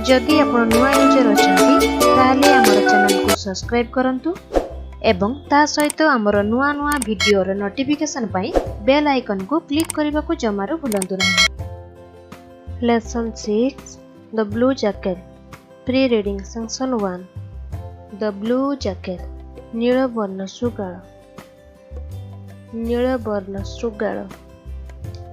जदि आपण नुआ यूजर अछंती ताले हमर चैनल को सब्सक्राइब करंतु एवं ता सहित हमर नुआ नुआ वीडियो रो नोटिफिकेशन पाई बेल आइकन को क्लिक करबा को जमारो भूलंतु नहीं। Lesson 6 the blue jackal pre reading section 1 the blue jackal नीलवर्ण शृगाल नीलवर्ण शृगाल।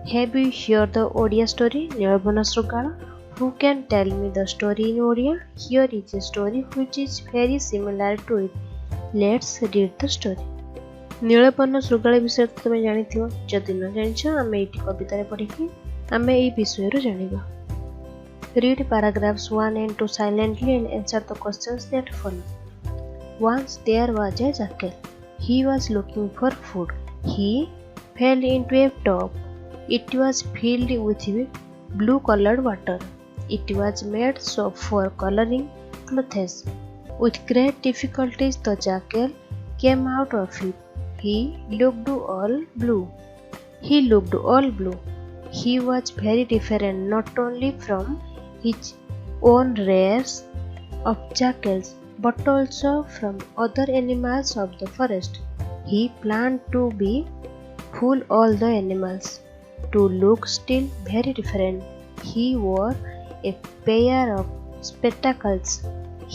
Have you heard the Odia story नीलवर्ण शृगाल? Who can tell me the story in Odia? Here is a story which is very similar to it. Let's read the story. नीलवर्ण शृगाल विषय तुम जानिथिबो जदि न जानिछ आमे एटी कविता रे पढिकी आमे ए विषय रो जानिबा। Read paragraphs 1 and 2 silently and answer the questions that follow. Once there was a jackal. He was looking for food. He fell into a tub. It was filled with blue colored water. It was made soap for coloring clothes. With great difficulties the jackal came out of it. He looked all blue. He was very different not only from his own race of jackals but also from other animals of the forest. He planned to be fool all the animals to look still very different. He wore a pair of spectacles.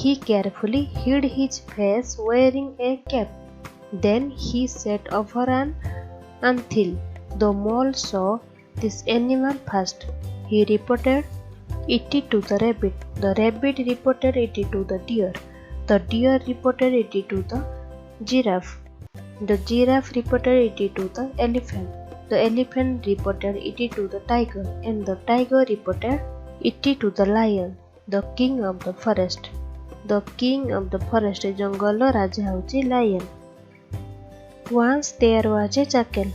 He carefully hid his face wearing a cap. Then he sat over an anthill. The mole saw this animal first. He reported it to the rabbit. The rabbit reported it to the deer. The deer reported it to the giraffe. The giraffe reported it to the elephant. The elephant reported it to the tiger, and the tiger reported it to the lion, the king of the forest. The king of the forest जंगल राजा होची lion. Once there was a jackal.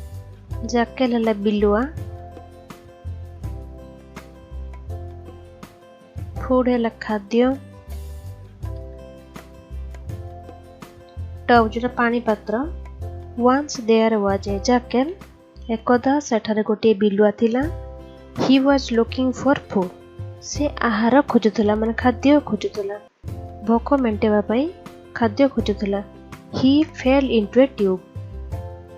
Jackal हला Bilua. Food हला खाद्य. Tub जोटा पानी पात्र. Once there was a jackal. एकदा सेठारे गोटे बिलुआ थिला. He was looking for food. से आहार खोजुथला माने खाद्य खोजुथला. भोक मेंटेबा पई खाद्य खोजुथला. He fell into a tube.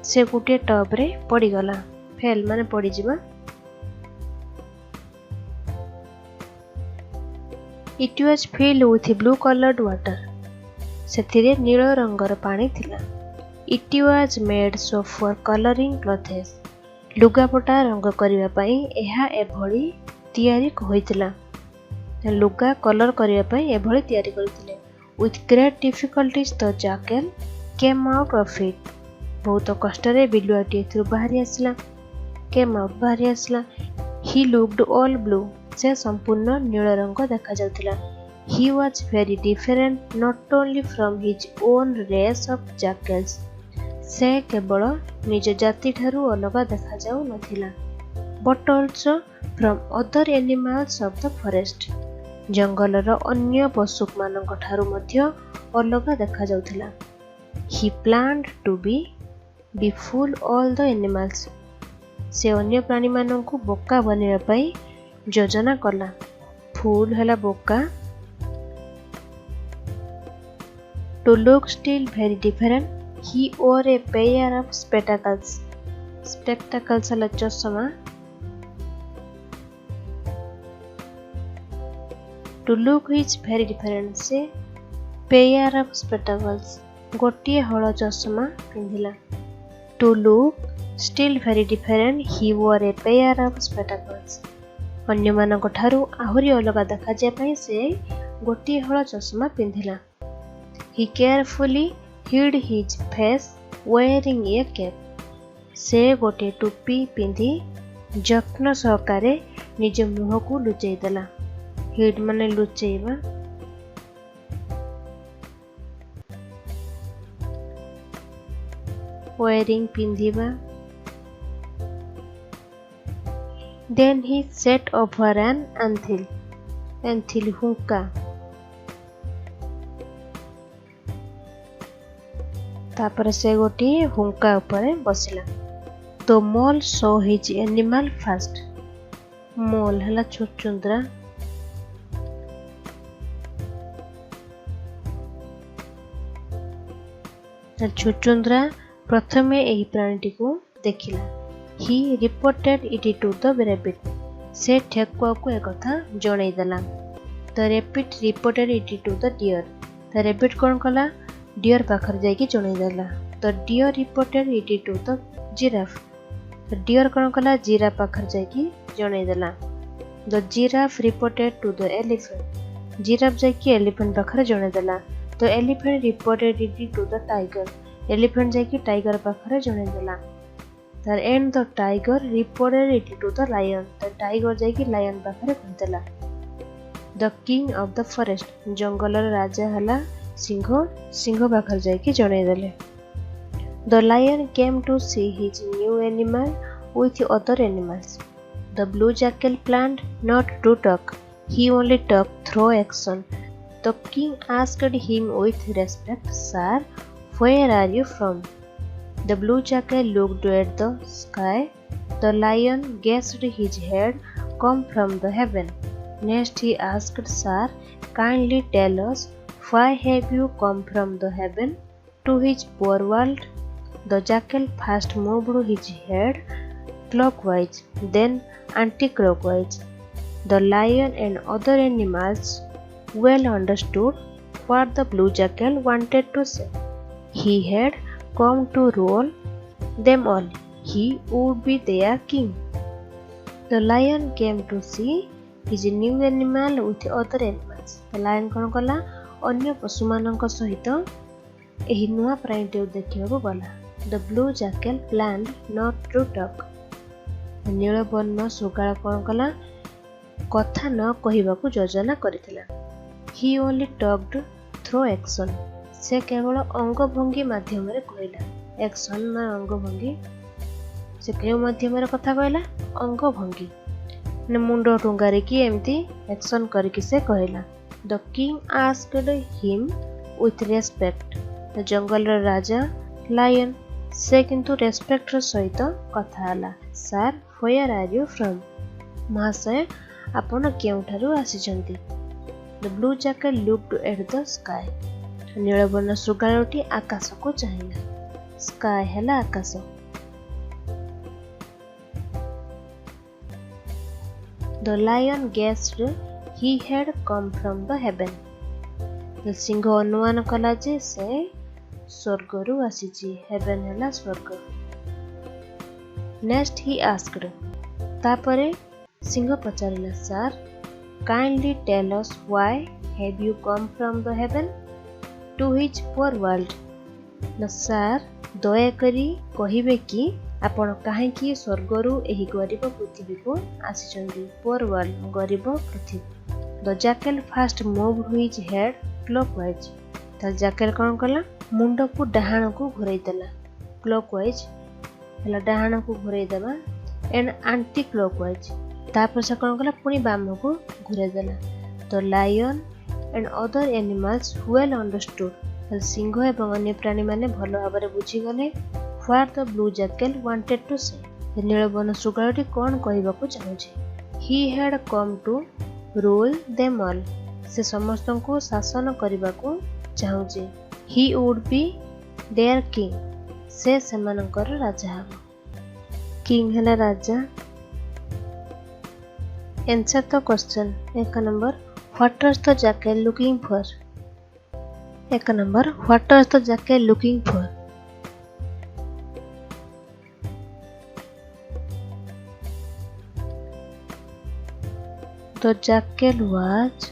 से गोटे टब रे पड़ी गला. फेल माने पड़ी जिबा. It was filled with blue colored water. सेथिरे नील रंगर पानी थिला. It was made soap for coloring clothes. लुगापटा रंग करिवा पई एहा एभଳି तयारी होइतिला. लुगा कलर करिवा पई एभଳି तयारी करथिले. With great difficulties the jackal came out of it. बहुत कष्ट रे बिलुआटी एथु बाहरी आसला. Came out बाहरी आसला. He looked all blue. से संपूर्ण नील रंग देखा जाउतिला. He was very different not only from his own race of jackals. से केवल निज जाति ठारू अलग देखा जाऊ नथिला. But also from other animals of the forest. Jungler अन्य पशु मानक ठारू मध्य अलग देखा जाउथिला. He planned to be fool all the animals. से अन्य प्राणी मानकु बोका बनेबा पई योजना कला. फूल हला बोका. To look still very different. He wore a pair of spectacles. Spectacles हला चश्मा. To look is very different. से pair of spectacles गोटिए हଳ चश्मा पिंधिला. To look still very different. He wore a pair of spectacles. अन्य मानक ठारू आहुरी अलग देखा जे पई से गोटिए हळ चश्मा पिंधिला. He carefully hid his face wearing a cap. से गोटे टोपी पिंधि जत्न सहकारे निज मुह को लुचै देला. हिड माने लुचैबा. wearing पिंधिबा. Then he sat over an anthill. Anthill हुक्का. तापर से गोटे हुंका उपरे बसिला. The mole saw his animal first. मोल हला चुचुंद्रा. छुचुंद्रा प्रथमे एही प्राणीटी को देखिला। He reported it to the rabbit. से ठेकुआ को एक कथा जणाई देला। The rabbit reported it to the deer. The rabbit कौन कला डियर पाखर जाइए जणाई देला। The deer reported it to the giraffe. The deer कौन कला जिराफ पाखर जाइए जणाई देला। The giraffe reported to the elephant. Giraffe जाइए एलिफेंट पाखर जणाई देला। The elephant reported it to the tiger. Elephant जाइए टाइगर पाखर जणाई देला। And the tiger reported it to the lion. The tiger जाइए लायन पाखर कहदेला। The king of the forest. जंगलर राजा हला सिंह। सिंह पाखर जाइए जणाई देले। The lion came to see his new animal with other animals. The blue jackal planned not to talk. He only talked through action. The king asked him with respect, Sir, where are you from? The blue jackal looked at the sky. The lion guessed his head come from the heaven. Next he asked, Sir, kindly tell us, why have you come from the heaven to his poor world? The jackal first moved his head clockwise, then anti-clockwise. The lion and other animals well understood what the blue jackal wanted to say. He had come to rule them all. He would be their king. The lion came to see his new animal with other animals. The lion कौन कला अन्य पशुमानक सहित एही नुआ प्राणीटी देखिବାକୁ गला। The blue jackal planned not to talk. नीलवर्ण सुगाळ कौन कला कथा न कहवाकू योजना करथिला। He only talked through action. से केवल अंगभंगी माध्यम रे कहला। एक्शन ना अंगभंगी। से केउ माध्यम रे कथा कहला अंगभंगी ने मुंडो टुंगारी की एमती एक्शन करके से कहला। The king asked him with respect. The jungle raja lion से किंतु रेस्पेक्ट सहित कथा हला। Sir, where are you from? महाशय आपण केउठारु आसीचंती। The blue jackal looked at the sky. नीलवर्ण सुगाळटी आकाश को चाहिला। स्काई हला आकाश। The lion guessed he had come from the heaven. The Singh अनुमान कला जे से स्वर्गरु आसीची। हेवन हला स्वर्ग। Next he asked. तापरे Singh पचारिला, Sir, kindly tell us why have you come from the heaven to his poor world. न सार दया करी कहिबे कि आपण काहेकि स्वर्गरु एही गरीब पृथ्वी को आसीचंदी। पोर वर्ल्ड गरीब पृथ्वी। The jackal first moved his head clockwise. The jackal कौन कला मुंड को डाहाण को घुराई देला। clockwise हला डाहाण को घुराई देबा एंड एंटी क्लॉकवाइज। तापर से कौन कला पुनी बाम को घुराई देला। The lion and other animals well understood. सिंह एवं अन्य प्राणी माने भल भाव बुझी गले what the blue jackal wanted to say. नीलबन सुगाळटी कोन कहबाकू चाहूछि। He had come to rule them all. से समस्त को शासन करबाकू चाहूछि। He would be their king. से सेमानकर राजा हबो। किंग हला राजा। Answer the question. एक नंबर what was the jackal looking for. एक नंबर what was the jackal looking for. The jackal was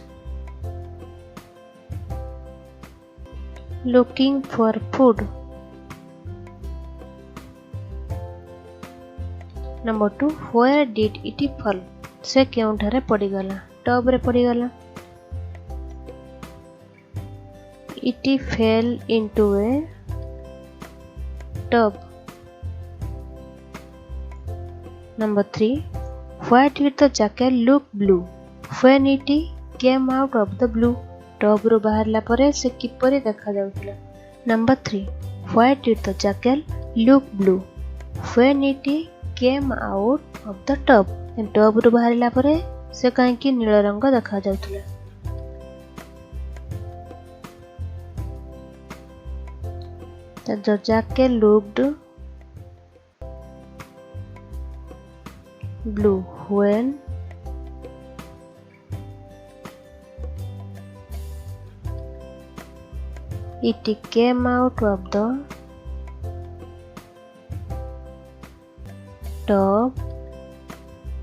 looking for food. Number 2, where did it fall? से केउठारे पड़ीगला। टब रे पड़ीगला। It fell into a tub. Number 3, why did the jackal look blue when it came out of the blue? Tub रो बाहरला परे से किपरि देखा जाउतला। Number 3, why did the jackal look blue when it came out of the tub? Tub रो बाहरला परे से काहेकि नील रंग देखा जाउतला। The jackal looked blue when it came out of the tub.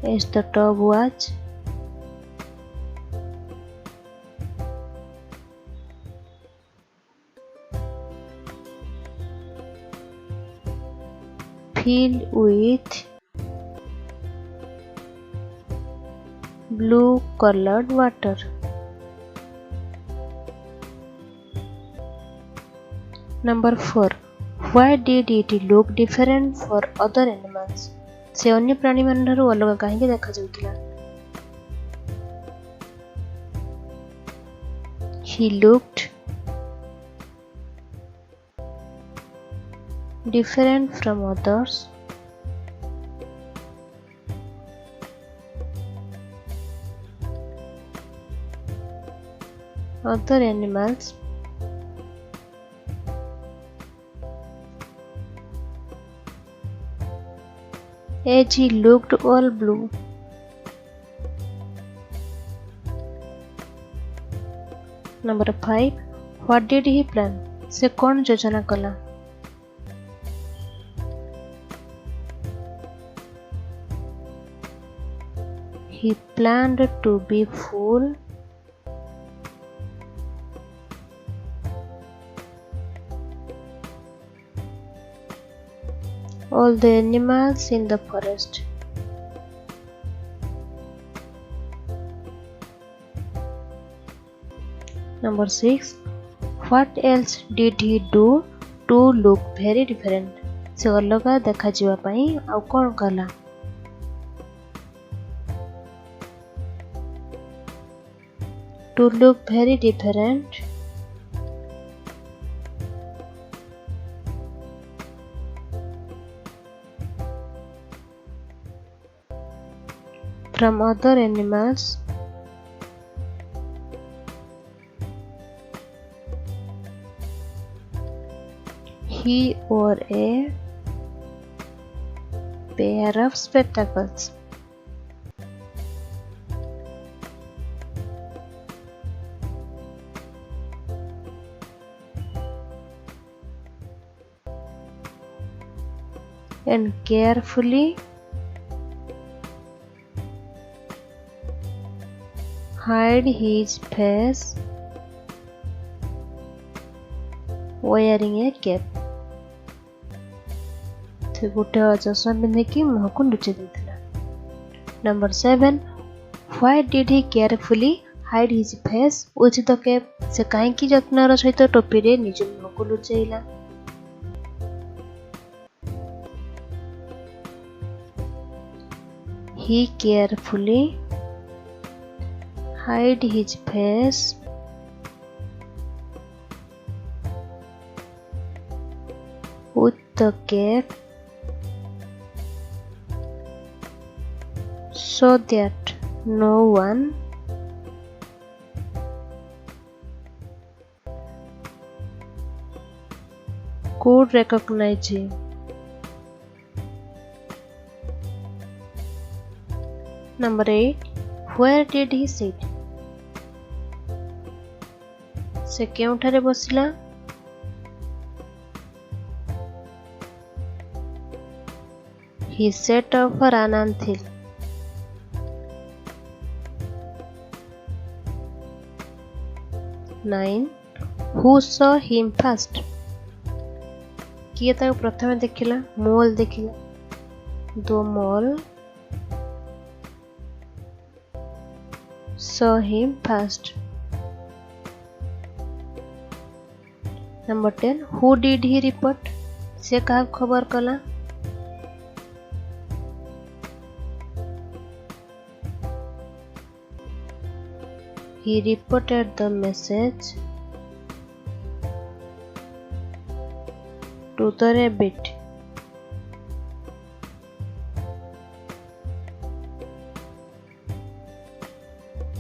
As the tub was filled with blue colored water. Number 4. Why did it look different for other animals? से अन्य प्राणी मान ठारू अलग कहीं देखा जाउथिला? He looked different from others other animals as he looked all blue. Number 5. What did he plan? से कौन योजना कला? He planned to be full all the animals in the forest. Number 6. What else did he do to look very different? से अलगा देखा जिवा पाई आउ कौन कला? To look very different from other animals, he wore a pair of spectacles. And carefully hide his face wearing a cap. से गोटे चश्मा पिंधिकी मुह को लुचि देथिला. Number 7. Why did he carefully hide his face with the cap? से काहेकि जत्नर सहित टोपी रे निज मुह को लुचेइला? He carefully hide his face with the cap so that no one could recognize him. Number 8. Where did he sit? से केउठारे बसिला? He sat over an anthill. 9. Who saw him first? किए ताको प्रथमे देखिला? मोल देखिला. दो मोल saw him first. Number 10. Who did he report? से कहा खबर कला? He reported the message to the rabbit.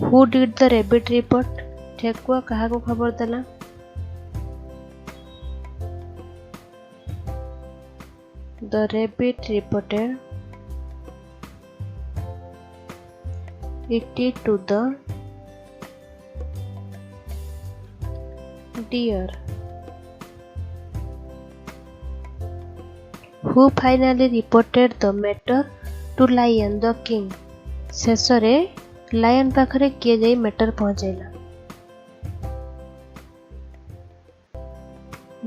Who did the rabbit report? ठेकुआ कहा को खबर देला? The rabbit reported it to the deer, who finally reported the matter to lion the king. शेषरे lion पाखरे किए जाई मैटर पहुंचैला.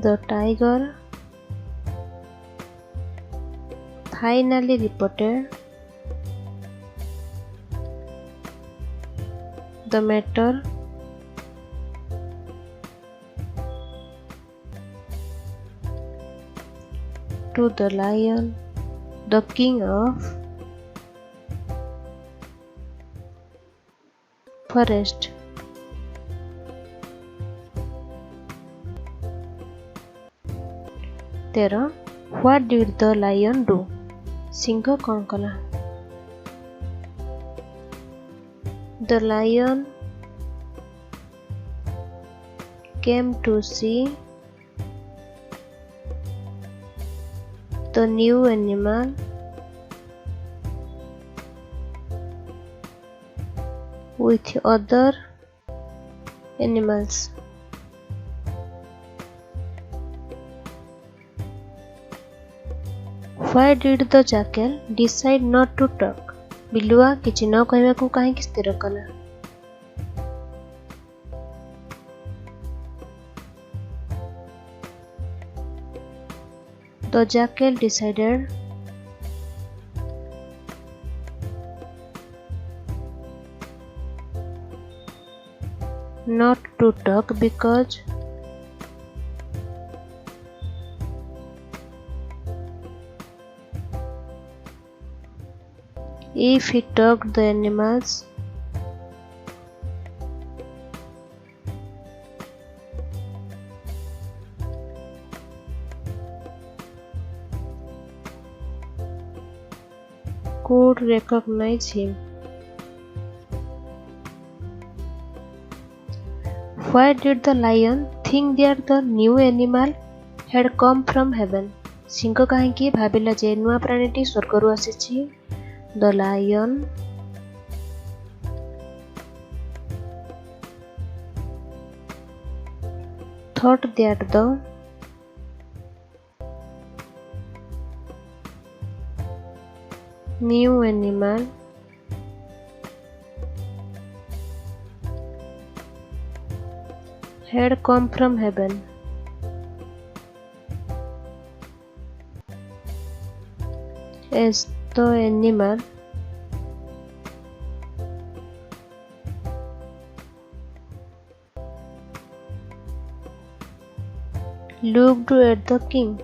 The tiger finally reported the matter to the lion, the king of forest. तेरा What did the lion do? Singh कौन कला? The lion came to see the new animal with other animals. Why did the jackal decide not to talk? Bilua किछि न कहबाकू काहेकि स्थिर कला? The jackal decided not to talk because if he talked, the animals could recognize him. Why did the lion think that the new animal had come from heaven? Singh काहेकि भाबिला जे नुआ प्राणीटी स्वर्गरु आसीछि. The lion thought that the new animal had come from heaven. As the animal looked at the king,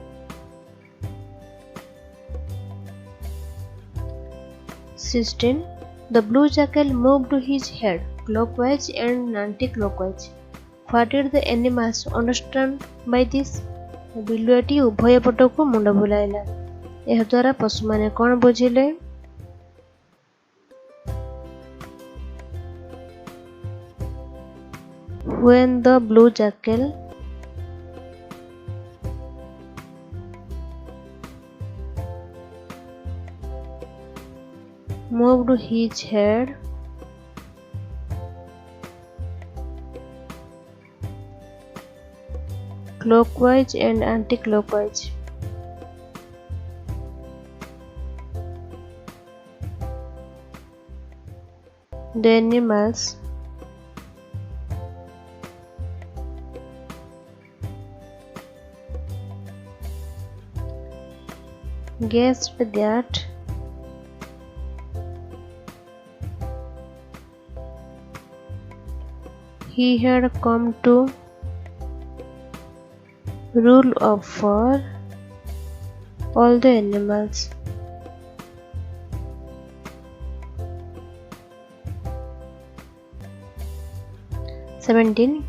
the blue jackal moved his head clockwise and anti-clockwise. What did the animals understand by this? बिलुआटी उभय पटकू मुंड बुलाइला. यह द्वारा पशु माने कौन बुझिले? When the blue jackal moved his head clockwise and anti-clockwise, the animals guessed that he had come to rule over all the animals.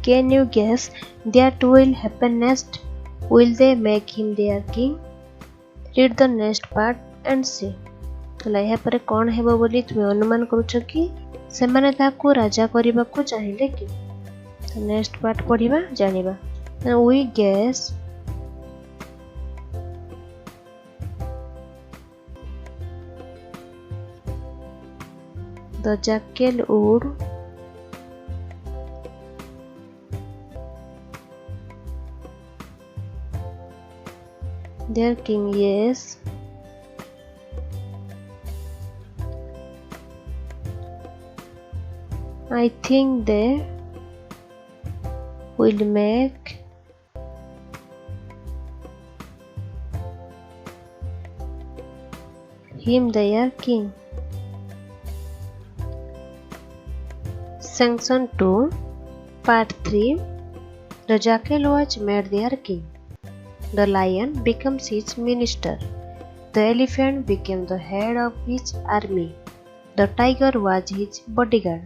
Can you guess that will happen next? Will they make him their king? Read the next part and see. यहाँ पर कौन हेबो बोली तुम अनुमान करूछ कि सेमाने ताकू राजा करिबाकू चाहिले कि? नेक्स्ट पार्ट पढ़िबा जानिबा. We guess The jackal would their king. Yes, I think they will make him their king. Section 2, Part 3. The jackal was made their king. The lion becomes his minister. The elephant became the head of his army. The tiger was his bodyguard.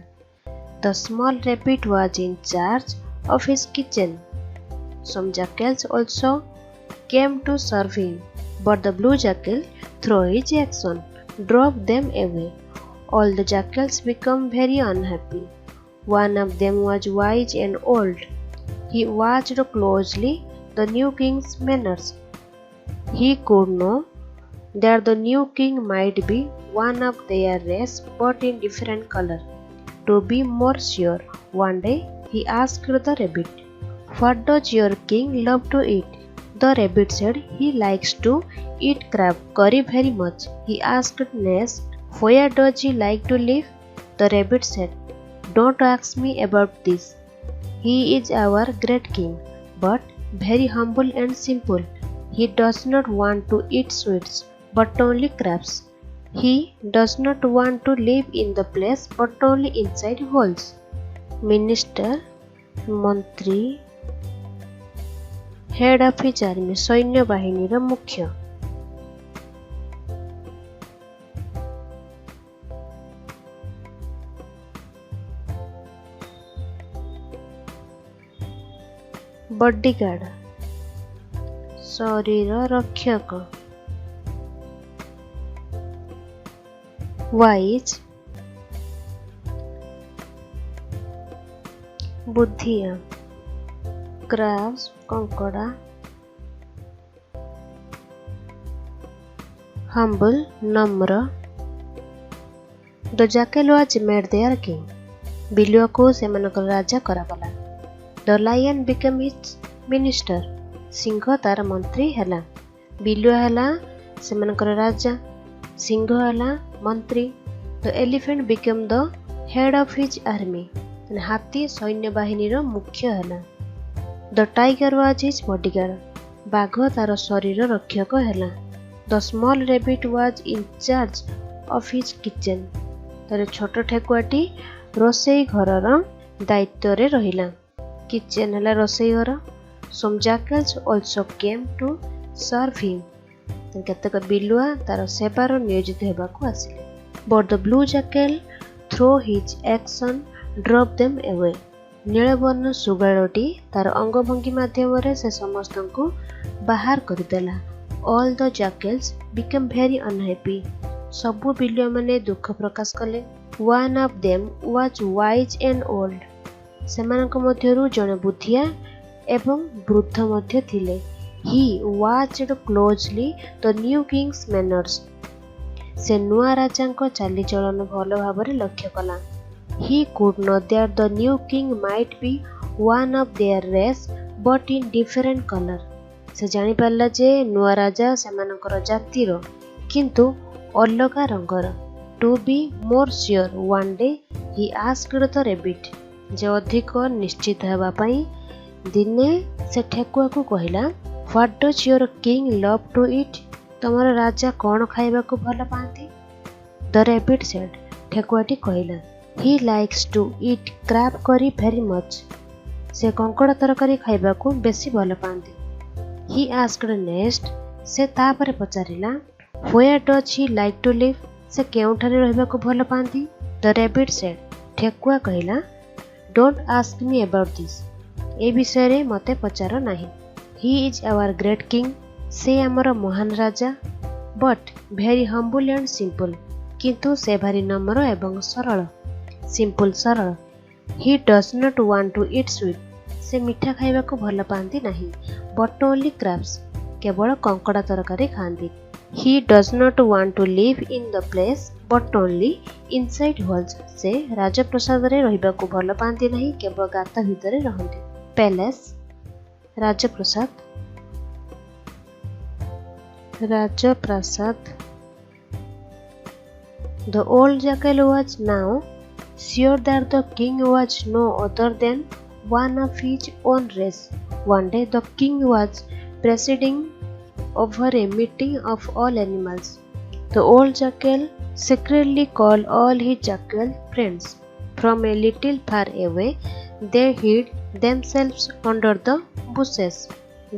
The small rabbit was in charge of his kitchen. Some jackals also came to serve him, but the blue jackal, through his action, drove them away. All the jackals became very unhappy. One of them was wise and old. He watched closely the new king's manners. He could know that the new king might be one of their race but in different color. To be more sure, one day he asked the rabbit, "What does your king love to eat?" The rabbit said he likes to eat crab curry very much. He asked next, "Where does he like to live?" The rabbit said, "Don't ask me about this. He is our great king, but very humble and simple. He does not want to eat sweets, but only crabs. He does not want to live in the place, but only inside walls." Minister, Mantri, head of his army, सैन्य बाहिनीर मुख्य. Bodyguard, शरीर रक्षक. Wise, बुद्धिया. Crabs, कंकड़ा. Humble, नम्र. The jackal was made their king. बिलुआ को सेमानकर राजा करागला. The lion became his minister. सिंह तार मंत्री हैला. बिलुआ हैला सेमानकर राजा. सिंह हैला मंत्री. The elephant became the head of his army. हाथी सैन्य बाहिनीर मुख्य हैला. The tiger was his bodyguard. बाघ तार शरीर रक्षक हैला. The small rabbit was in charge of his kitchen. तार छोट ठेकुआटी रोसई घरर दायित्व रे रहिला. किचन हैला रोसई घर. Some jackals also came to serve him. केतक बिलुआ तार सेवार नियोजित हेबाकू आसिले. But the blue jackal through his action drove them away. नीलवर्ण सुगाड़टी तार अंगभंगी माध्यम से समस्त को बाहर करदेला. All the jackals become very unhappy. सबु बिलुआ माने दुख प्रकाश कले. One of them was wise and old. सेमानक मध्यरु जने बुद्धिया एवं वृद्ध मध्य थिले. He watched closely the new Kings manners. से नुआ राजांको चालीचलन भल भाव लक्ष्य कला. He could know that the new king might be one of their race but in different color. से जानी पारला जे नुआ राजा सेमानकर जातिर किंतु अलगा रंगर. To be more sure, one day he asked the rabbit. जे अधिक निश्चित हेबा पई दिने से ठेकुआ को कहला, "What does your king love to eat?" तमर राजा कौन खाइबा को भल पाती? The rabbit said. ठेकुआटी कहला, "He likes to eat crab curry very much." से कंकड़ा तरकारी खाइबा को बेसी भल पाती. He asked next. से तापर पचारिला, "Where does he like to live?" से केउठारे रहबा को भल पाती? The rabbit said. ठेकुआ कहला, "Don't ask me about this." ए विषय रे मते पचार नाही. He is our great king. से आमर महान राजा. But very humble and simple. किंतु से भारी नम्र एवं सरल. सिंपल सरल. He does not want to eat sweet. से मिठा खाइबा को भल पाती नहीं. But only crabs. केवल कंकड़ा तरकारी खाती. He does not want to live in the place but only inside halls. से राजप्रसाद रे रहिबा को भल पांती नहीं, केवल गाता भितर रहंती। पैलेस राजप्रसाद, राजप्रासाद। The old jackal was now sure that the king was no other than one of his own race. One day the king was presiding over a meeting of all animals. The old jackal secretly called all his jackal friends. From a little far away, they hid themselves under the bushes.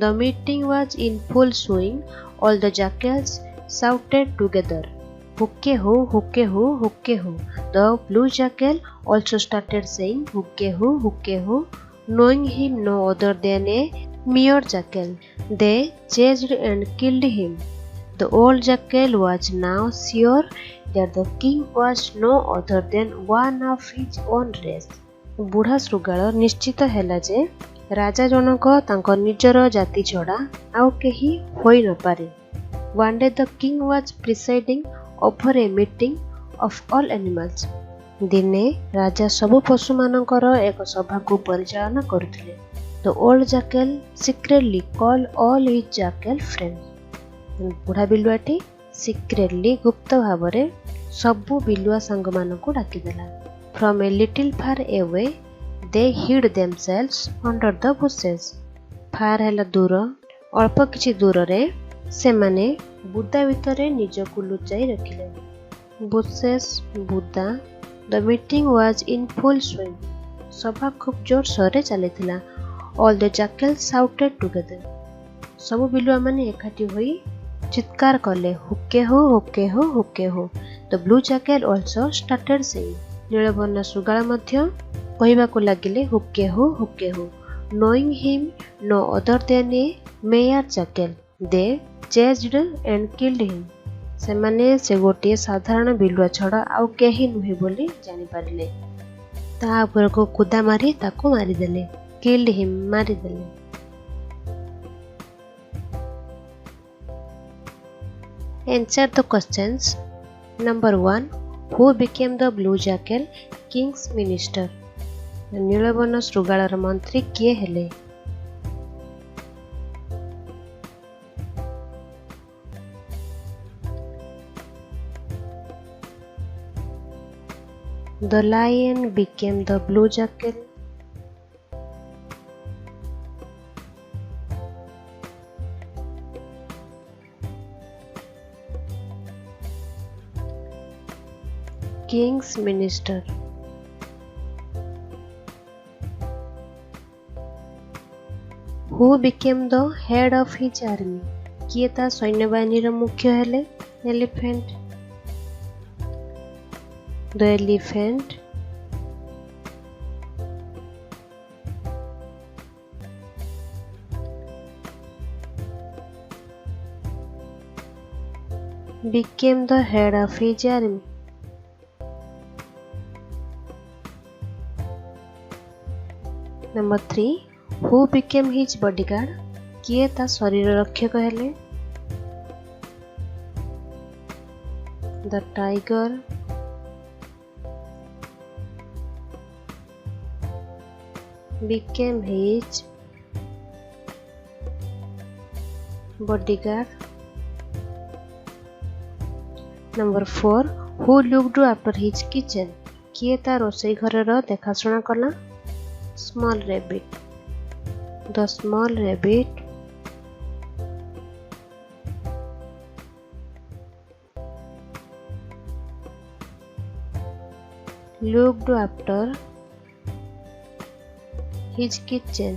The meeting was in full swing. All the jackals shouted together, "Hukke ho, hukke ho, hukke ho." The blue jackal also started saying, "Hukke ho, hukke ho," knowing him no other than a mere jackal. They chased and killed him. The old jackal was now sure that the king was no other than one of his own race. बुढ़ा ଶୃଗାଳ ନିଶ୍ଚିତ ହେଲା ଯେ ରାଜା ଜଣକ ତାଙ୍କ ନିଜର ଜାତି ଛଡ଼ା ଆଉ କେହି ହୋଇ ନପାରେ। One day the king was presiding over a meeting of all animals. ଦିନେ ରାଜା ସବୁ ପଶୁମାନଙ୍କର ଏକ ସଭାକୁ ପରିଚାଳନା କରୁଥିଲେ। The old jackal secretly called all his jackal friends. ବୁଢ଼ା ବିଲୁଆଟି secretly ଗୁପ୍ତ ଭାବରେ ସବୁ ବିଲୁଆ ସାଙ୍ଗମାନଙ୍କୁ ଡାକିଦେଲା। From a little far away, they hid themselves under the bushes. Far ହେଲା ଦୂର, ଅଳ୍ପ କିଛି ଦୂରରେ ସେମାନେ ବୁଦା ଭିତରେ ନିଜକୁ ଲୁଚାଇ ରଖିଲେ। Bushes ବୁଦା। The meeting was in full swing. ସଭା ଖୁବ୍ ଜୋର ସୋରରେ ଚାଲିଥିଲା। All the jackals shouted together. ସବୁ ବିଲୁଆମାନେ ଏକାଠି ହୋଇ ଚିତ୍କାର କଲେ, "ହୁକେ ହୋ, ହୁକେ ହୋ, ହୁକେ ହୋ." The blue jackal also started saying. ନୀଳବର୍ଣ୍ଣ ଶୃଗାଳ ମଧ୍ୟ କହିବାକୁ ଲାଗିଲେ, "ହୁକେ ହୋ, ହୁକେ ହୋ," knowing him no other than a mere jackal. They chased and killed him. ସେମାନେ ସେ ଗୋଟିଏ ସାଧାରଣ ବିଲୁଆ ଛଡ଼ା ଆଉ କେହି ନୁହେଁ ବୋଲି ଜାଣିପାରିଲେ। ତା ଉପରକୁ କୁଦା ମାରି ତାକୁ ମାରିଦେଲେ। Killed him, ମାରିଦେଲେ। Answer the questions. Number 1. Who became the blue jackal king's minister? ନୀଳବର୍ଣ୍ଣ ଶୃଗାଳର ମନ୍ତ୍ରୀ କିଏ ହେଲେ? The lion became the blue jackal. King's minister. Who became the head of his army? किए ता सैन्यबाहिनीर मुख्य हेले? Elephant. The elephant. Became the head of his army. Number 3. Who became his bodyguard? किए ता शरीर रक्षक हेले? The tiger. Became his bodyguard. Number 4. Who looked after his kitchen? किए ता रोषेई घरर देखाशुना कला? Small rabbit. The small rabbit. Looked after his kitchen.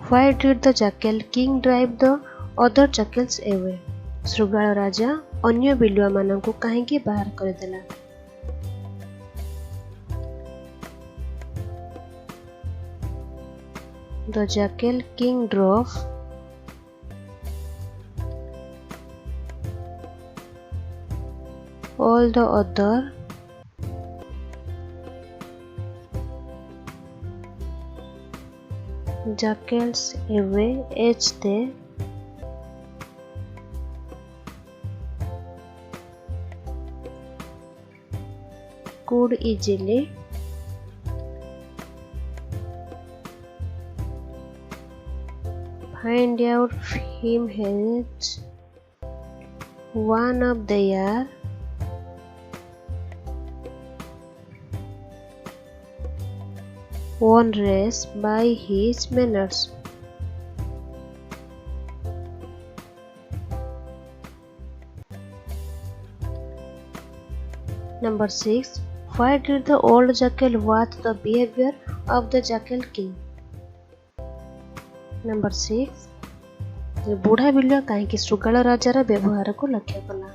Why did the jackal king drive the other jackals away? ଶୃଗାଳ ରାଜା ଅନ୍ୟ ବିଲୁଆମାନଙ୍କୁ କାହିଁକି ବାହାର କରିଦେଲା? The jackal king drove all the other jackals away as they could easily find out him as one of their own race by his manners. Number 6. Why did the old jackal watch the behavior of the jackal king? Number 6. बुढ़ा बिल्लुआ काहींकि सुगाଳ राजार व्यवहार को लक्ष्य कला?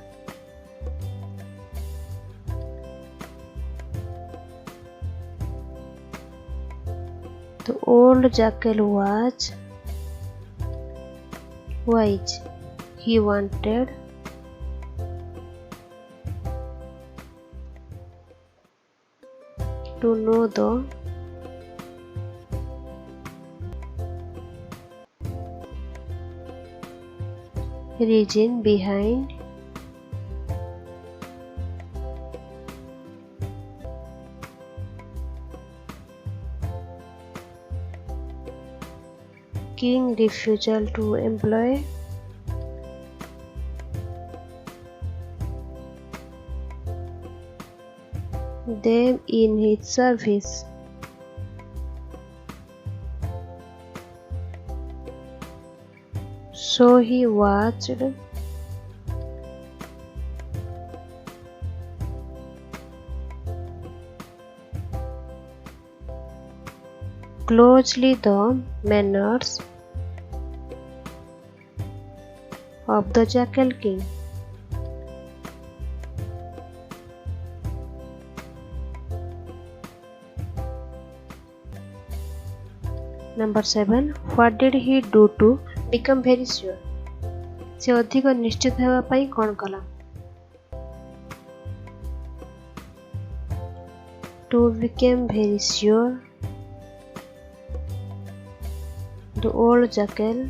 The old jackal was wise. He wanted to know the reason behind King's refusal to employ them in his service. So he watched closely the manners of the jackal king. Number 7. What did he do to become very sure? से अधिक निश्चित हेबा पई कोन कला? To become very sure, the old jackal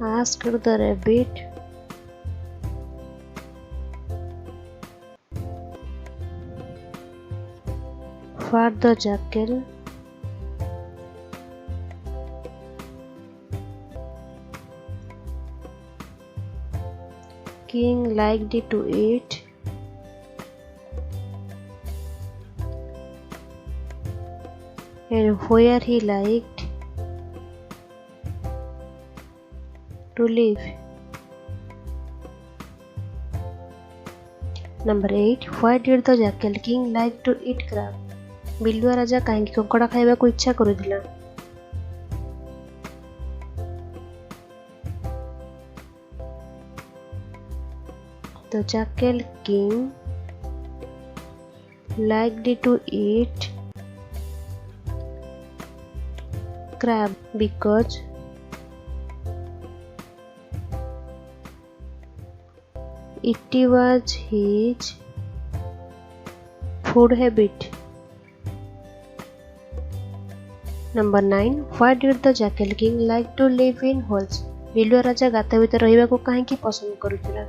asked the rabbit for the jackal king liked to eat and where he liked to live. Number 8. Why did the jackal king like to eat crab? बिल्लुआ राजा काहींकि कंकड़ा खाइबा को इच्छा करुथिला? The jackal king liked to eat crab because it was his food habit. Number 9. Why did the jackal king like to live in holes? बिल्लुआ राजा गाता भितर रहिबा को काहींकि पसंद करुथिला?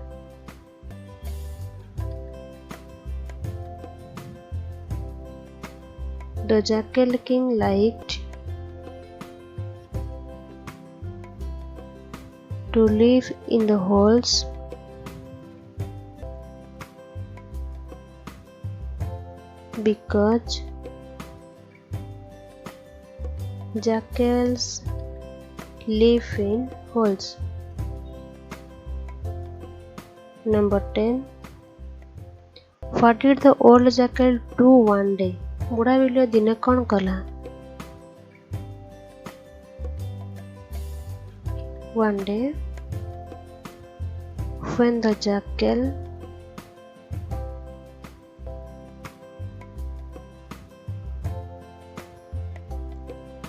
The jackal king liked to live in the holes because jackals live in holes. Number 10. What did the old jackal do one day? बुढ़ा बिल्लुआ दिने कौन कला? One day, when the jackal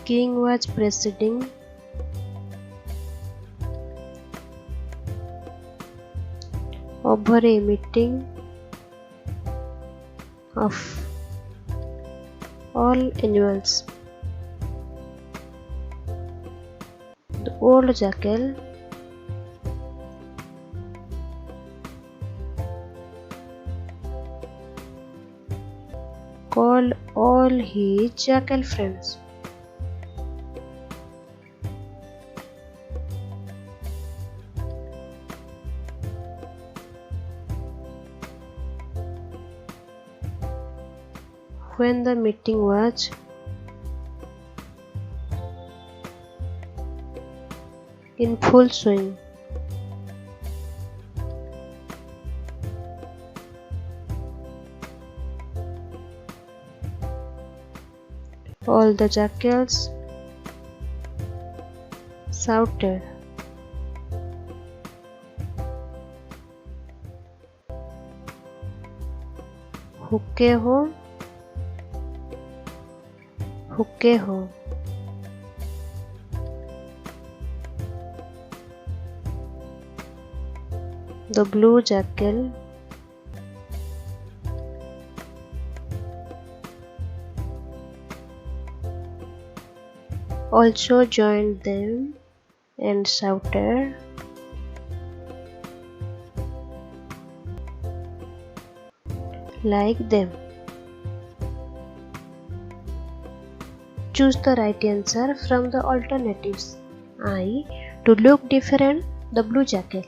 king was presiding over a meeting of all animals, the old jackal called all his jackal friends. When the meeting was in full swing, all the jackals shouted, "हुक्के हो, हुक्के हो." The blue jackal also joined them and shouted, like them. Choose the right answer from the alternatives. I. To look different, the blue jackal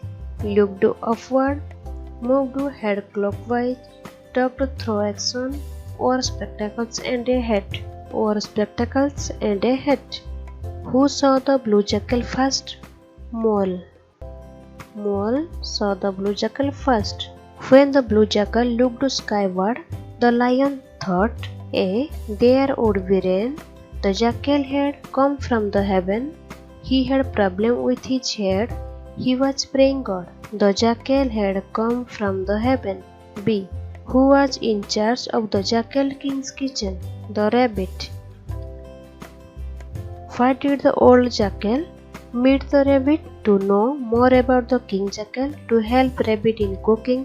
looked upward, moved head clockwise, tucked through action, wore spectacles and a hat, wore spectacles and a hat. Who saw the blue jackal first? Mole. Mole saw the blue jackal first. When the blue jackal looked skyward, the lion thought, there would be rain. The jackal had come from the heaven. He had problem with his head. He was praying God. The jackal had come from the heaven. B. Who was in charge of the jackal king's kitchen? The rabbit. Why did the old jackal meet the rabbit? To know more about the king jackal, to help rabbit in cooking,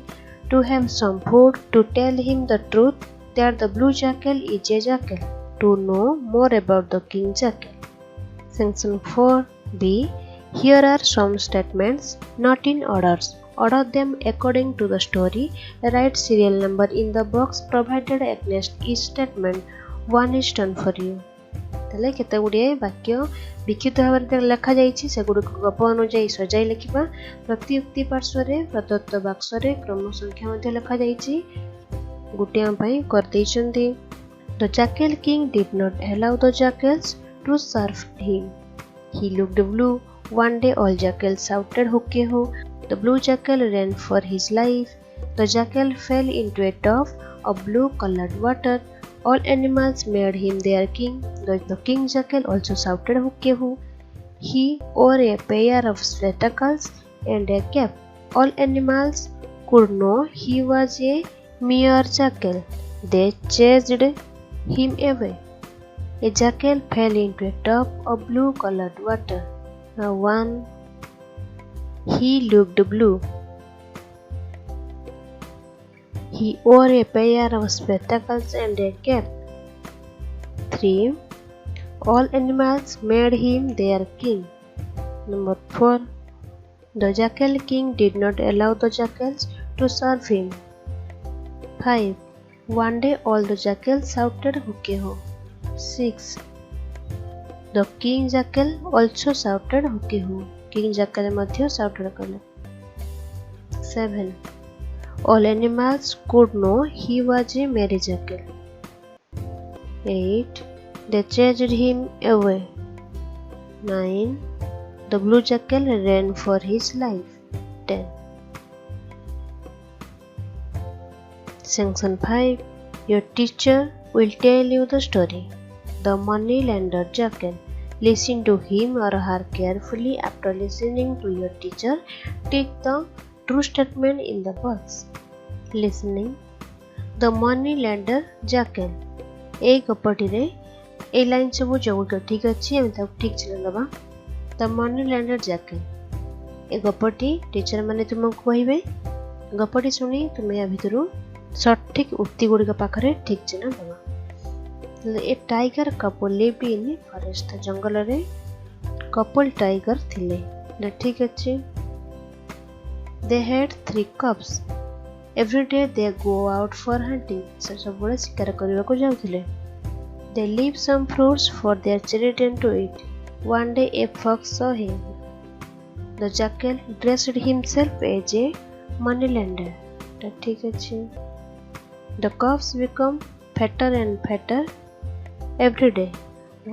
to have some food, to tell him the truth that the blue jackal is a jackal, to know more about the king jackal. Section 4b. Here are some statements not in orders. Order them according to the story. Write serial number in the box provided against each statement. One is done for you. তাহলে কেতে গুড়িয়ে বাক্য বিক্ষিপ্ত ভাবে লেখা যাইছি সেগুড়িক গপ অনুযায়ী সজাই লিখিবা প্রতি উক্তি পার্শ্বরে প্রদত্ত বাক্সরে ক্রম সংখ্যা মধ্যে লেখা যাইছি গোটিয়া পাই কর দেইছন্তি The jackal king did not allow the jackals to serve him. He looked blue. One day all jackals shouted "Hukke ho." The blue jackal ran for his life. The jackal fell into a tub of blue colored water. All animals made him their king. The king jackal also shouted "Hukke ho." He wore a pair of spectacles and a cap. All animals could know he was a mere jackal. They chased him away. A jackal fell into a tub of blue colored water. Now 1. He looked blue. He wore a pair of spectacles and a cap. 3. All animals made him their king. Number 4. The jackal king did not allow the jackals to serve him. 5. One day all the jackals shouted "Hukke ho." 6. The king jackal also shouted "Hukke ho." King jackal madhya shouted kale. 7. All animals could know he was a merry jackal. 8. They chased him away. 9. The blue jackal ran for his life. 10. Section 5. Your teacher will tell you the story. The money-lender jackal. Listen to him or her carefully. After listening to your teacher, take the true statement in the box. Listening. The money-lender jackal. এই গপটিরে এই line সবু যোগ ঠিক আছে আমি তাকে ঠিক চিহ্ন দেবা The money-lender jackal. এই গপটি টিচর মানে তোমাকে কইবে গপটি শুনি তুমি এ ভিতরু সঠিক উক্তি গুড়িক পাখরে ঠিক চিহ্ন দেবা A tiger couple lived in a forest. জঙ্গলরে couple tiger থিলে না ঠিক আছে They had 3 cubs. Every day they go out for hunting. ସେ ସବୁବେଳେ ଶିକାର କରିବାକୁ ଯାଉଥିଲେ. They leave some fruits for their children to eat. One day a fox saw him. The jackal dressed himself as a moneylender. ठीक ଅଛି. The calves become fatter and fatter every day.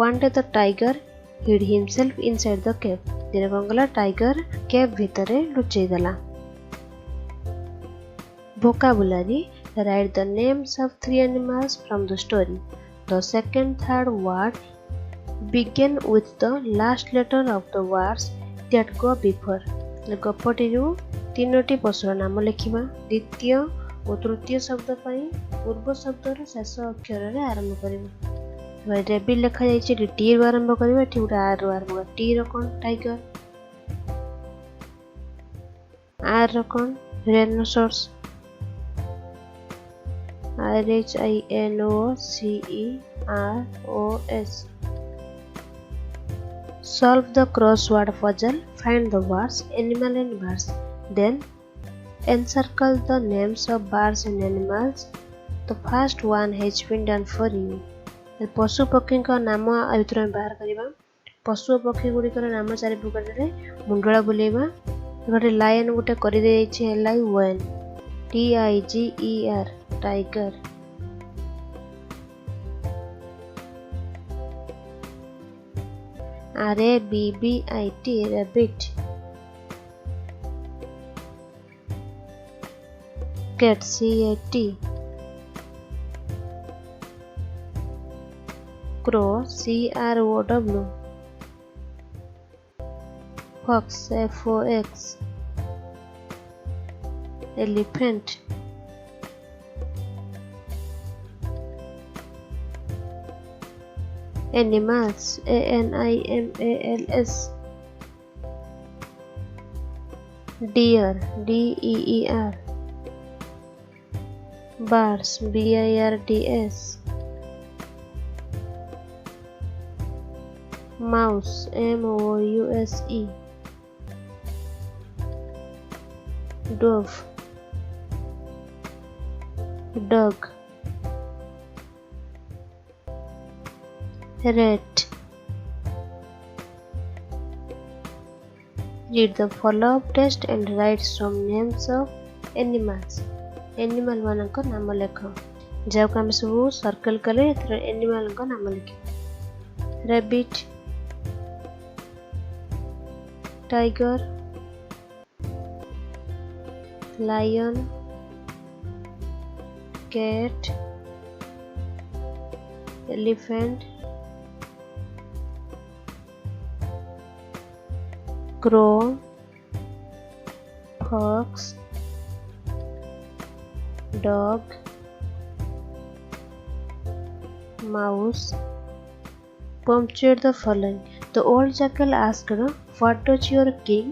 One day the tiger hid himself inside the cave. ଦିନେ କଣ କଲା, tiger cave ଭିତରେ ଲୁଚେଇ ଦେଲା. Vocabulary: write the names of 3 animals from the story. The second, third word begin with the last letter of the words that go before. ଗପଟିରୁ 3ଟି ପଶୁର ନାମ ଲେଖିବା. ଦ୍ୱିତୀୟ ଓ ତୃତୀୟ ଶବ୍ଦ ପାଇଁ ପୂର୍ବ ଶବ୍ଦର ଶେଷ ଅକ୍ଷରରେ ଆରମ୍ଭ କରିବା. ରେବିଟ୍ ଲେଖାଯାଇଛି, ଏଠି ଟି ରୁ ଆରମ୍ଭ କରିବା, ଏଠି ଗୋଟେ ଆର୍ ରୁ ଆରମ୍ଭ କରିବା. ଟି ର କ'ଣ? ଟାଇଗର. ଆର୍ ର କ'ଣ? ରେନୋସର୍ସ. RHINOCEROS. Solve the crossword puzzle. Find the words animal and birds. Then encircle the names of birds and animals. The first one has been done for you. ପଶୁ ପକ୍ଷୀଙ୍କ ନାମ ଭିତରୁ ଆମେ ବାହାର କରିବା. ପଶୁ ପକ୍ଷୀ ଗୁଡ଼ିକର ନାମ ଚାରି ପ୍ରକାରରେ ମୁଣ୍ଡଳା ବୁଲେଇବା. ଗୋଟେ ଲାୟନ ଗୋଟେ କରିଦେଇଛି, LION. TIGER tiger. RABBIT rabbit. Cat CAT. Crow CROW. Fox FOX. Elephant. Animals ANIMALS. Deer DEER. Birds BIRDS. Mouse MOUSE. Dove. Dog. Rat. Read the follow-up test and write some names of animals. Animal ମାନଙ୍କ ନାମ ଲେଖ. ଯାହାକୁ ଆମେ ସବୁ circle କଲେ ଏଥିରେ animalଙ୍କ ନାମ ଲେଖିବା. Rabbit, tiger, lion, cat, elephant, crow, fox, dog, mouse. Punctuate the following. The old jackal asked, "What does your king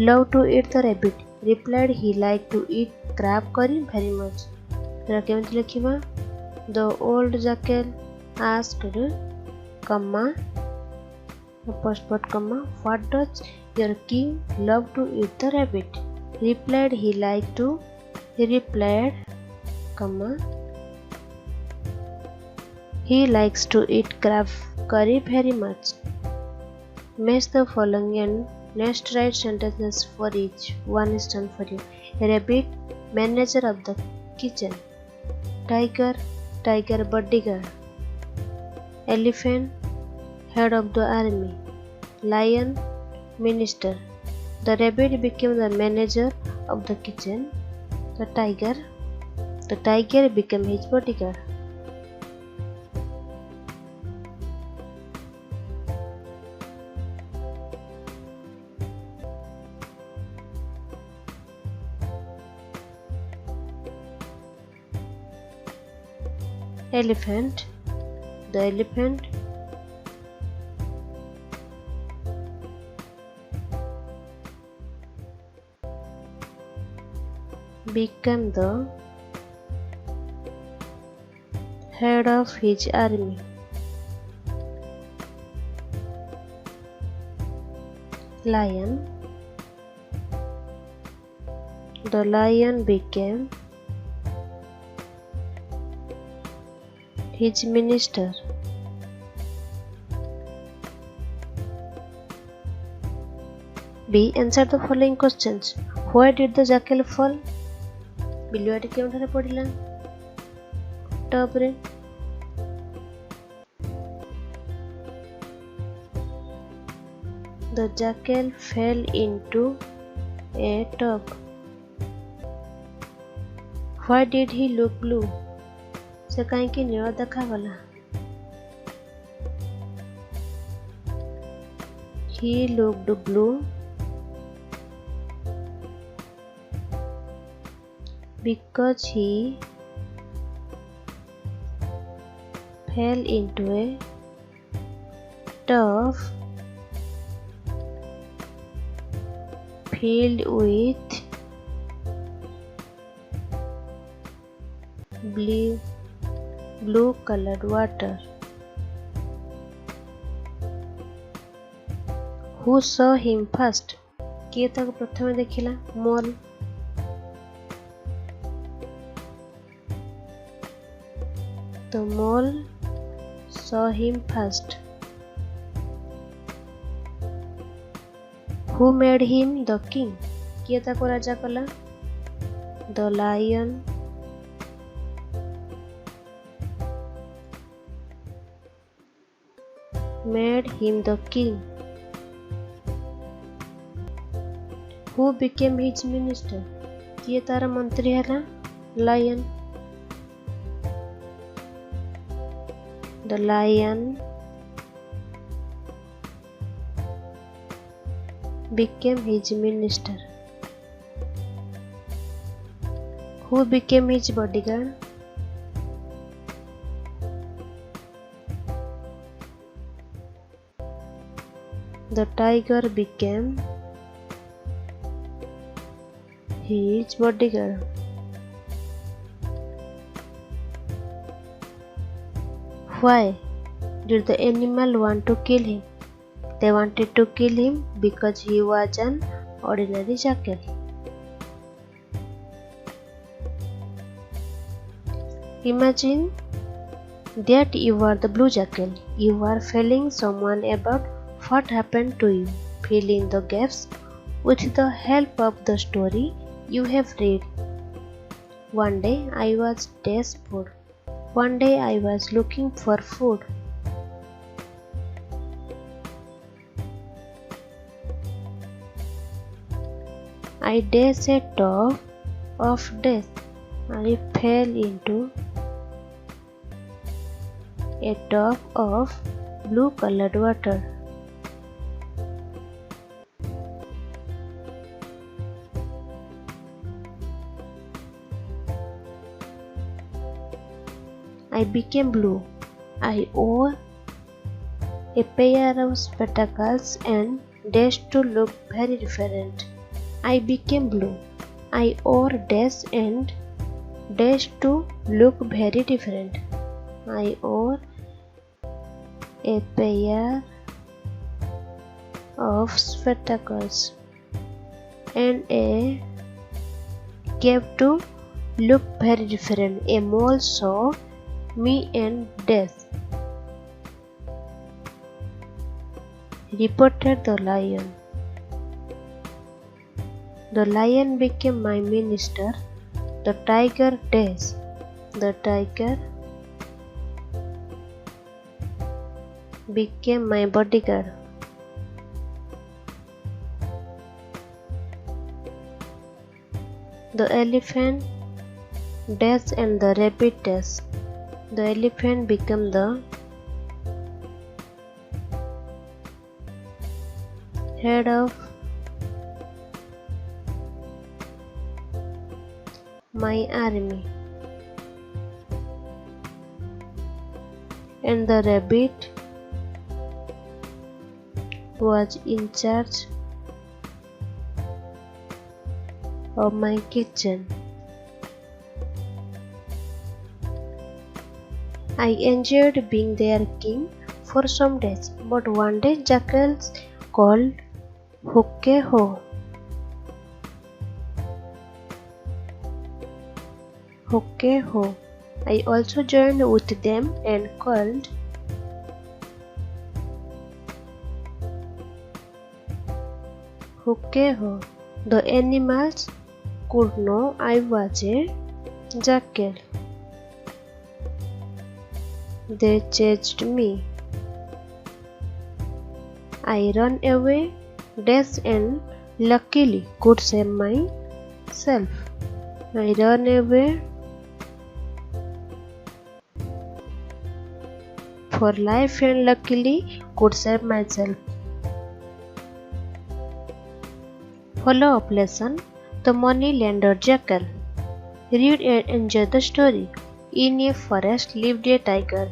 love to eat?" The rabbit replied, "He liked to eat crab curry very much." केमिति लिखिबा? The old jackal asked, comma, first part comma, "What does your king love to eat?" The rabbit replied, "He liked to." He replied, comma, "He likes to eat crab curry very much." Match the following and next write sentences for each. One is done for you. Rabbit, manager of the kitchen. Tiger, tiger bodyguard. Elephant, head of the army. Lion, minister. The rabbit became the manager of the kitchen. The tiger became his bodyguard. Elephant, the elephant became the head of his army. Lion, the lion became his minister. B. Answer the following questions. Where did the jackal fall? ବିଲୁଆଟି କେଉଁଠାରେ ପଡ଼ିଲା? ଟବରେ। The jackal fell into a tub. Why did he look blue? ସେ କାହିଁକି ନୀଳ ଦେଖାଗଲା? He looked blue because he fell into a tub filled with blue colored water. Who saw him first? किए ताको प्रथमे देखिला? मोल। The mole saw him first. Who made him the king? किए ताको राजा कला? The lion made him the king. Who became his minister? किए तारा मंत्री हला? Lion. The lion became his minister. Who became his bodyguard? The tiger became his bodyguard. Why did the animal want to kill him? They wanted to kill him because he was an ordinary jackal. Imagine that you are the blue jackal. You are telling someone about what happened to you. Fill in the gaps with the help of the story you have read. One day I was desperate. One day I was looking for food. I dashed a tub of death. I fell into a tub of blue colored water. I became blue. I wore a pair of spectacles and dashed to look very different. I became blue. I wore dash and dashed to look very different. I wore a pair of spectacles and a cap to look very different. A mole saw me and death, reported the lion. The lion became my minister. The tiger dashed. The tiger became my bodyguard. The elephant dashed and the rabbit dashed. The elephant became the head of my army, and the rabbit was in charge of my kitchen. I enjoyed being their king for some days, but one day jackals called "Hooke ho! Hooke ho!" I also joined with them and called, "Huke ho." The animals could know I was a jackal. They chased me. I ran away, dashed and luckily could save myself. I ran away for life and luckily could save myself. Follow-up lesson: The Money-Lender Jackal. Read and enjoy the story. In a forest lived a tiger,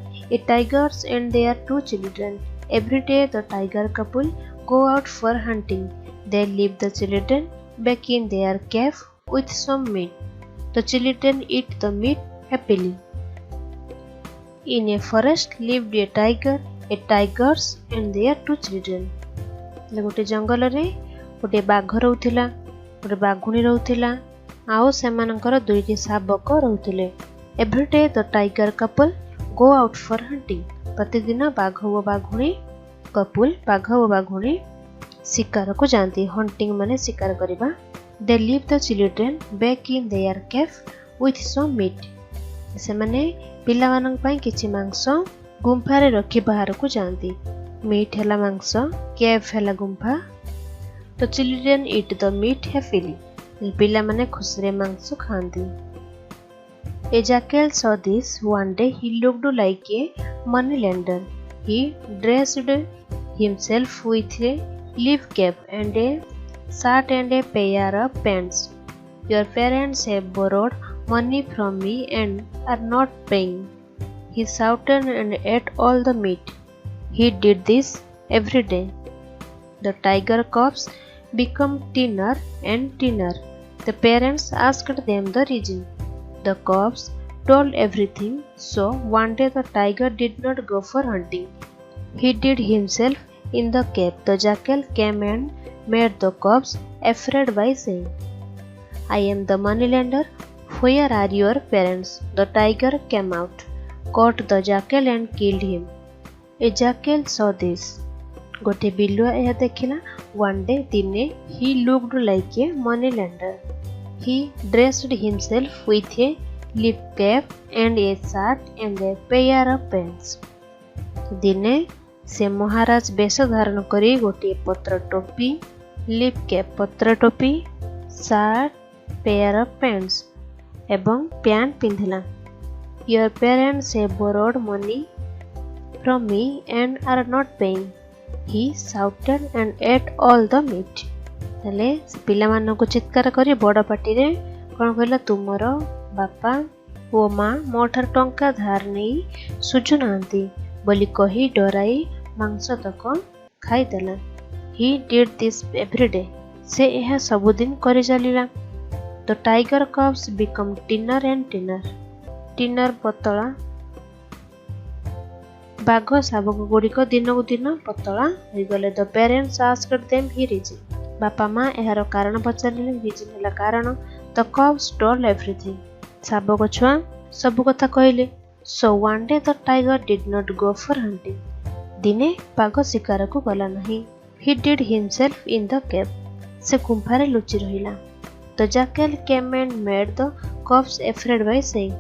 and their 2 children. Every day the tiger couple go out for hunting. They leave the children back in their cave with some meat. The children eat the meat happily. In a forest lived a tiger, and their 2 children. गोटे जंगल रे गोटे बाघ रहुथिला, गोटे बाघुणी रहुथिला, आउ सेमानकर 2टी शाबक रहुथिले. Every day the tiger couple go out for hunting. प्रतिदिन बाघ व बाघुणी couple, बाघ व बाघुणी शिकार को जाती. हंटिंग माने शिकार करिबा. They leave the children back in their cave with some meat. से माने पिला मानन पई किछि मांस गुंफा रे रखी बाहर को जाती. मीट हैला मांस, केव हैला गुंफा. The children eat the meat happily. पिला माने खुशी रे मांस खांती. A jackal saw this. One day he looked like a money-lender. He dressed himself with a leaf cap and a shirt and a pair of pants. Your parents have borrowed money from me and are not paying. He shouted and ate all the meat. He did this every day. The tiger cubs became thinner and thinner. The parents asked them the reason. The cubs told everything, so one day the tiger did not go for hunting. He hid himself in the cave. The jackal came and made the cubs afraid by saying, "I am the moneylender. Where are your parents?" The tiger came out, caught the jackal and killed him. A jackal saw this. गोटे बिलुआ यह देखिला. One day दिने he looked like a moneylender. He dressed himself with a leaf cap and a shirt and a pair of pants. दिने से महाराज बेश धारण करी गोटे पत्र टोपी, लीफ कैप पत्र टोपी, शार्ट, पेयर ऑफ पैंट्स एवं pant पिंधिला. Your parents have borrowed money from me and are not paying. He shouted and ate all the meat. हेले पिला मानक चित्कार करी बड़ पार्टी रे कौन कहला, तुमर बापा ओ माँ मो ठार टंका धार नहीं सुझु नांती बोली कही डराई मांस तक खाईदेला. He did this every day. से यह सबुदिन करी चलिला. The tiger cubs become thinner and thinner. Thinner पतला. बाघ शाबक गुड़िक दिन को दिन पतला हो गले. The parents asked them his reason. बापा माँ यार कारण पचारे. रिजन है कारण. The cubs told everything. शाबक छुआ सब कथा कहले. So one day the tiger did not go for hunting. दिने बाघ शिकार को गला नहीं. He hid himself in the cave. से गुंफारे लुचि रहिला. The jackal came and made the cubs afraid by saying,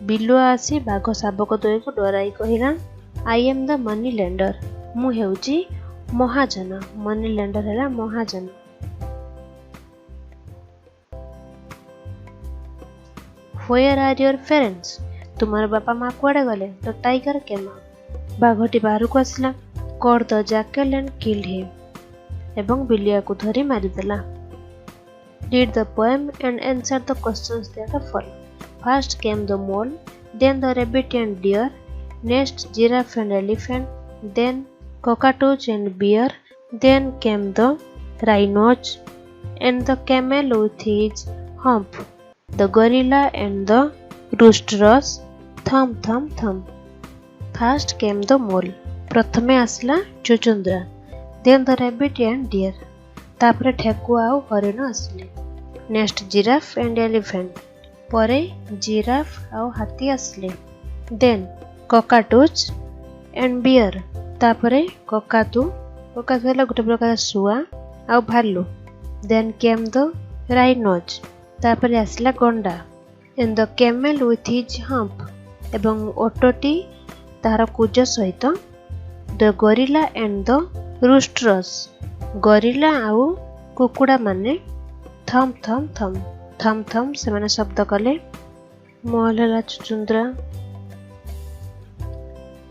Bilua आसी बाघ शाबक द्वय को डराई कहिला, I am the money lender. मु हेउची महाजन. मनी लेंडर हैला महाजन. Where are your parents? तुम्हारे बापा माँ कुआड़े गले? The tiger came out. बाघटी बाहर को आसला. Caught the jackal and killed him. एवं बिलिया को धरी मारिदेला. Read the poem and answer the questions that follow. First came the mole, then the rabbit and deer, next giraffe and elephant, then cockatoos and bear, then came the rhinos and the camel with his hump, the gorilla and the rooster's thump thump thump. First came the mole. प्रथमे आसला चुचुंद्रा. Then the rabbit and deer. तापरे ठेकुआ और हरिण आसले. Next giraffe and elephant. परे giraffe आउ हाथी आसले देन ककाटूज एंड बियर तापरे ककातु है गोटे प्रकार शुआ आउ भालू देन केम द राइनोज तापरे आसला गंडा and the camel with his hump एवं ओटोटी तार कुज सहित the gorilla and the roosters gorilla आउ कुकुड़ा माने थम थम थम थम थम से माने शब्द कले मॉल है चुचुंद्रा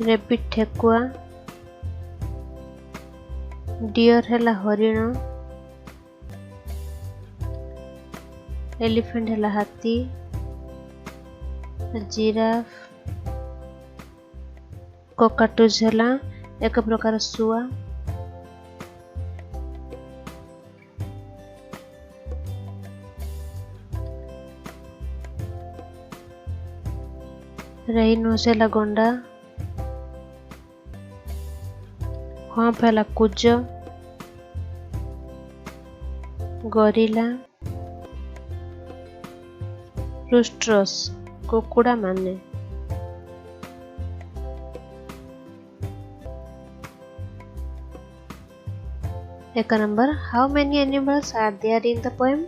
रेबिट ठेकुआ डियर है हरिण एलिफेंट है हाथी जिराफ ककाटूज है एक प्रकार शुआ राइनोस है गंडा हम्प है कुज गोरिल्ला रूस्टर्स कुकुड़ा माने एक number how many animals are there in the poem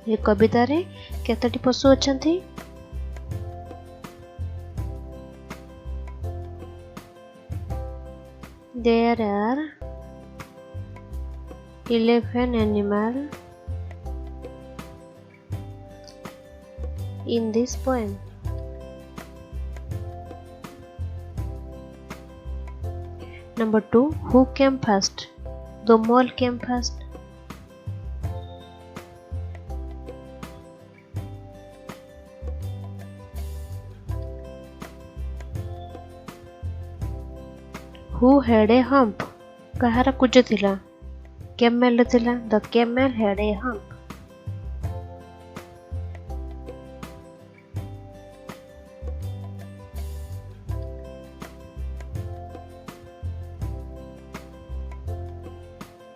ये कविता रे केतटी पशु अछंती There are 11 animals in this poem. Number 2. Who came first? The mole came first. Who had a hump? कहार कुज थिला कैमेल थिला the camel had a hump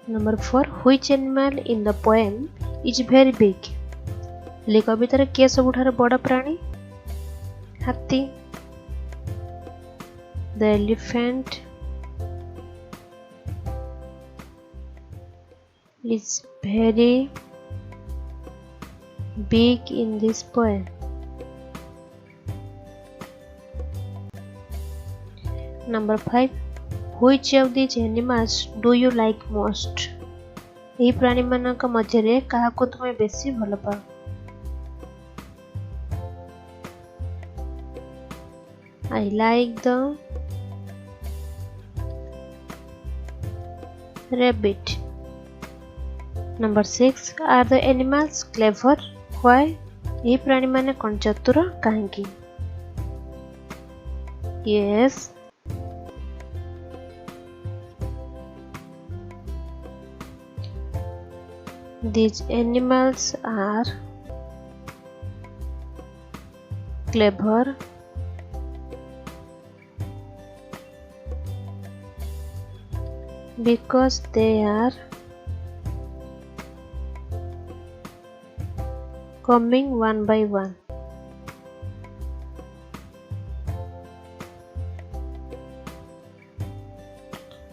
number 4 which animal in the poem is very big ले कवितार के सबुठार बड़ प्राणी हाथी the elephant is very big in this poem. Number 5. Which of these animals do you like most? एही प्राणी मानक मध्यरे काहाको तुमे बेसी भल पाओ I like the rabbit. Number 6. Are the animals clever? Why? ये प्राणी माने कौन चतुर काहेकि Yes. These animals are clever because they are coming one by one.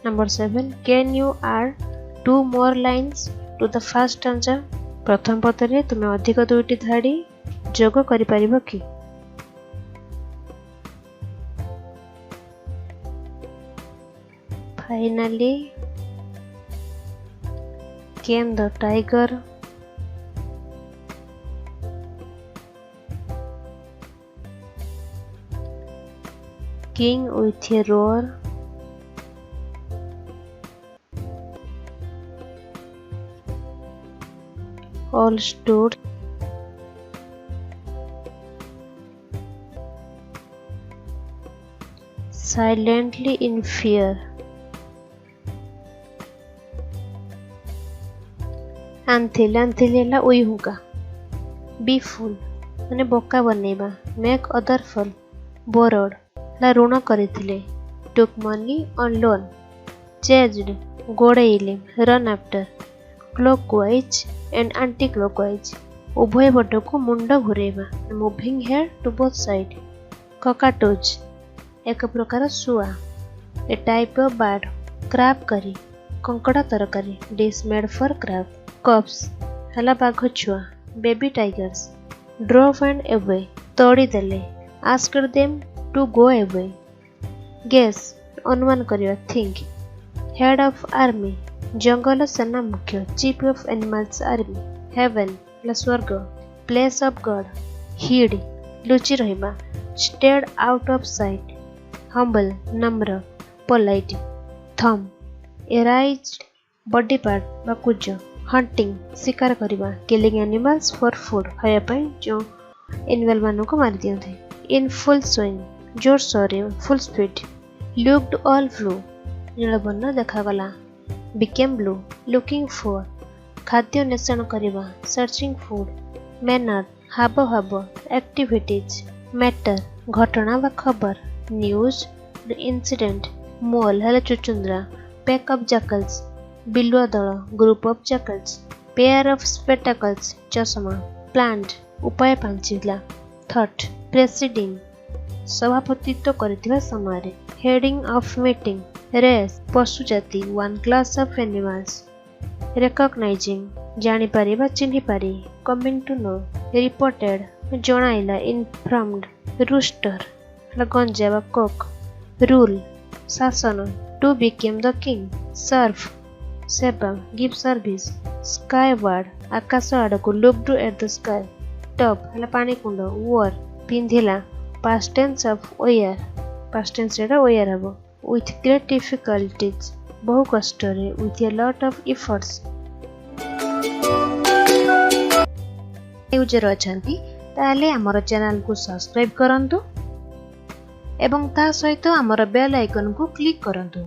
Number 7. Can you add 2 more lines to the first stanza? प्रथम पदरे तुमे अधिक दुईटी धाड़ी जोग करि परिबो कि Finally came the tiger king with a roar all stood silently in fear. Anthil la uihuka. Be full माने बोका बनेबा. Make other full. Borrowed ला ऋण करथिले. Took money on loan. Chased गोड़ेइले. Run after. Clockwise and anti-clockwise. उभय पटको मुंड घुरेबा moving head to both side. Cockatoos एक प्रकार शुआ। A type of bird. Crab curry कंकड़ा तरकारी dish made for crab. Cubs हला बाघ छुआ baby tigers. Drove and away तोड़ी देले। Asked them to go away. Guess अनुमान करिया थिंक। हेड ऑफ आर्मी जंगल सेना मुख्य chief of animals army. Heaven स्वर्ग। प्लेस ऑफ गॉड हिड लुचि रहिबा। Stayed out of sight humble नम्र पोलाइट। थम एराइज्ड बॉडी पार्ट बा कुज। हंटिंग शिकार करिबा। किलिंग एनिमल्स फॉर फूड खाया पई जो एनिमल मानु को मार दियंते। इन फुल स्विंग जोर सोरे full speed. Looked all blue नीलबर्ण देखागला। बिकेम ब्लू लुकिंग फॉर खाद्य अन्वेषण करिबा। Searching food. मैनर हाव भाव एक्टिविटीज। मैटर घटना वा खबर। News incident. मोल हेले चुचुंद्रा। पैक ऑफ जैकल्स बिलुआ दल group of jackals. Pair of spectacles चश्मा। प्लांट उपाय पांचिला। थॉट प्रेसिडिंग सभापतित्व करथिबा समय। Heading of meeting. रेस पशु जाति one class of animals. Recognizing जानी पारिबा चिन्हि पारि। कमिंग टू नो रिपोर्टेड जणाइला। इन्फॉर्म्ड रूस्टर गंजा वा कोक। रूल शासन to became the king. Serve सेवा गिव सर्विस। स्काई वर्ड आकाश आड़क looked at the sky. Top हला पानी कुंड। वोर पिंधिला। Past tense of wear past tense एटा वेयर हबो। विथ ग्रेट डिफिकल्टीज बहु कष्ट रे। With a lot of efforts user अछंती ताले हमर चैनल को सब्सक्राइब करंतु एवं ता सहित हमर बेल आइकन को क्लिक करंतु।